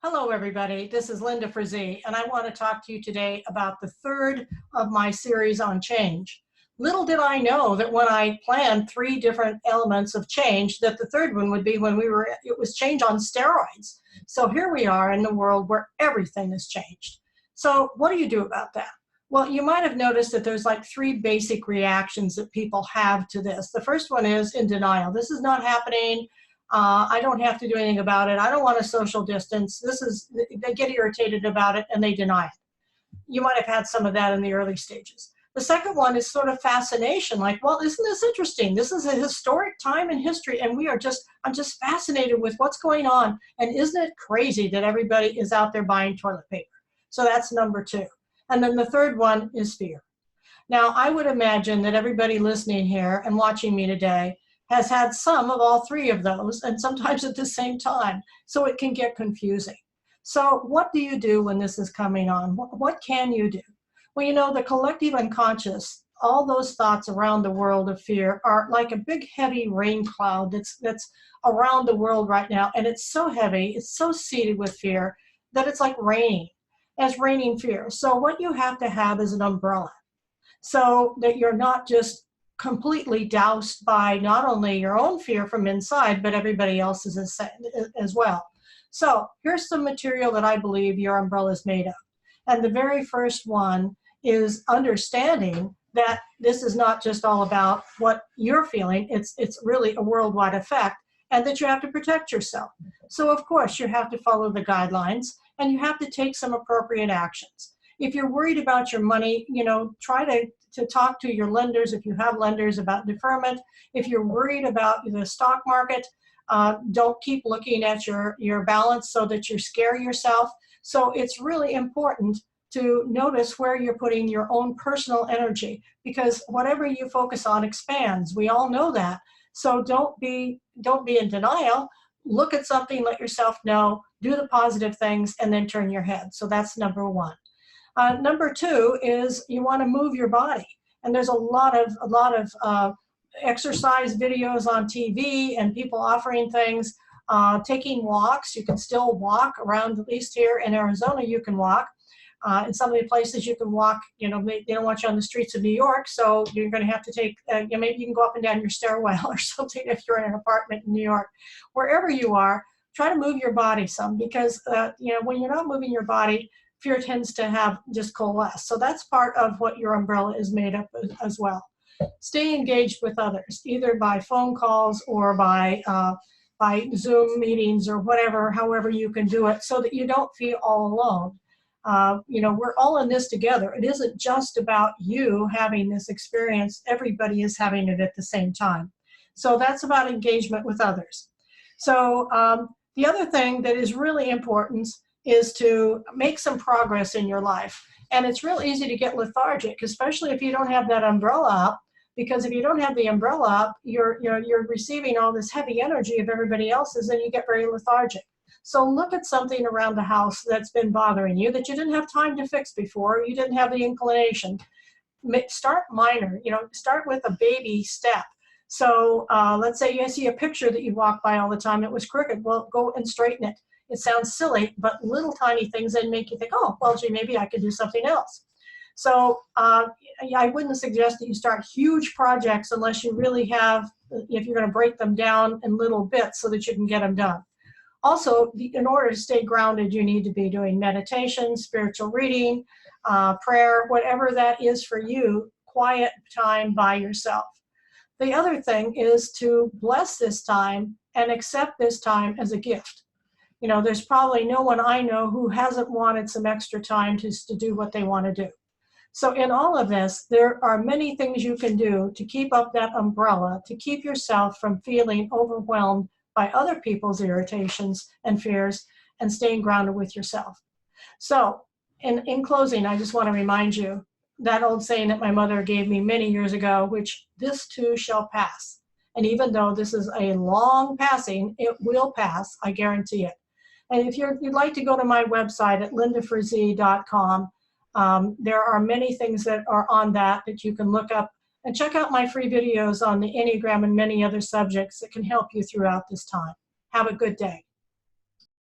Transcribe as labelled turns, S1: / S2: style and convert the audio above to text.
S1: Hello, everybody. This is Linda Frazee, and I want to talk to you today about the third of my series on change. Little did I know that when I planned 3 different elements of change, that the third one would be when it was change on steroids. So here we are in the world where everything has changed. So what do you do about that? Well, you might have noticed that there's like 3 basic reactions that people have to this. The first one is in denial. This is not happening. I don't have to do anything about it. I don't want a social distance. They get irritated about it and they deny it. You might have had some of that in the early stages. The second one is sort of fascination, like, well, isn't this interesting? This is a historic time in history, and I'm just fascinated with what's going on. And isn't it crazy that everybody is out there buying toilet paper? So that's number 2. And then the third one is fear. Now, I would imagine that everybody listening here and watching me today has had some of all 3 of those, and sometimes at the same time, so it can get confusing. So what do you do when this is coming on? What can you do? Well, you know, the collective unconscious, all those thoughts around the world of fear are like a big heavy rain cloud that's around the world right now, and it's so heavy, it's so seeded with fear that it's like raining. It's raining fear. So what you have to have is an umbrella, so that you're not just completely doused by not only your own fear from inside, but everybody else's as well. So here's some material that I believe your umbrella is made of. And the very first one is understanding that this is not just all about what you're feeling, it's really a worldwide effect, and that you have to protect yourself. So of course you have to follow the guidelines and you have to take some appropriate actions. If you're worried about your money, you know, try to talk to your lenders, if you have lenders, about deferment. If you're worried about the stock market, don't keep looking at your balance so that you scare yourself. So it's really important to notice where you're putting your own personal energy, because whatever you focus on expands. We all know that. So don't be in denial. Look at something, let yourself know, do the positive things, and then turn your head. So that's number 1. Number 2 is you want to move your body, and there's a lot of exercise videos on TV and people offering things, taking walks. You can still walk around, at least here in Arizona. You can walk. In some of the places you can walk. You know, they don't want you on the streets of New York, so you're going to have to take. Maybe you can go up and down your stairwell or something if you're in an apartment in New York. Wherever you are, try to move your body some, because when you're not moving your body, fear tends to have just coalesce. So that's part of what your umbrella is made up as well. Stay engaged with others, either by phone calls or by Zoom meetings or whatever, however you can do it, so that you don't feel all alone. We're all in this together. It isn't just about you having this experience. Everybody is having it at the same time. So that's about engagement with others. So the other thing that is really important is to make some progress in your life. And it's real easy to get lethargic, especially if you don't have that umbrella up, because if you don't have the umbrella up, you're receiving all this heavy energy of everybody else's, and you get very lethargic. So look at something around the house that's been bothering you that you didn't have time to fix before, you didn't have the inclination. Start minor, start with a baby step. So let's say you see a picture that you walk by all the time, it was crooked. Well, go and straighten it. It sounds silly, but little tiny things then make you think, oh, well, gee, maybe I could do something else. So I wouldn't suggest that you start huge projects unless you really have, if you're going to break them down in little bits so that you can get them done. Also, in order to stay grounded, you need to be doing meditation, spiritual reading, prayer, whatever that is for you, quiet time by yourself. The other thing is to bless this time and accept this time as a gift. There's probably no one I know who hasn't wanted some extra time to do what they want to do. So in all of this, there are many things you can do to keep up that umbrella, to keep yourself from feeling overwhelmed by other people's irritations and fears, and staying grounded with yourself. So in closing, I just want to remind you that old saying that my mother gave me many years ago, which this too shall pass. And even though this is a long passing, it will pass, I guarantee it. And if you'd like to go to my website at lindafrazee.com, there are many things that are on that you can look up, and check out my free videos on the Enneagram and many other subjects that can help you throughout this time. Have a good day.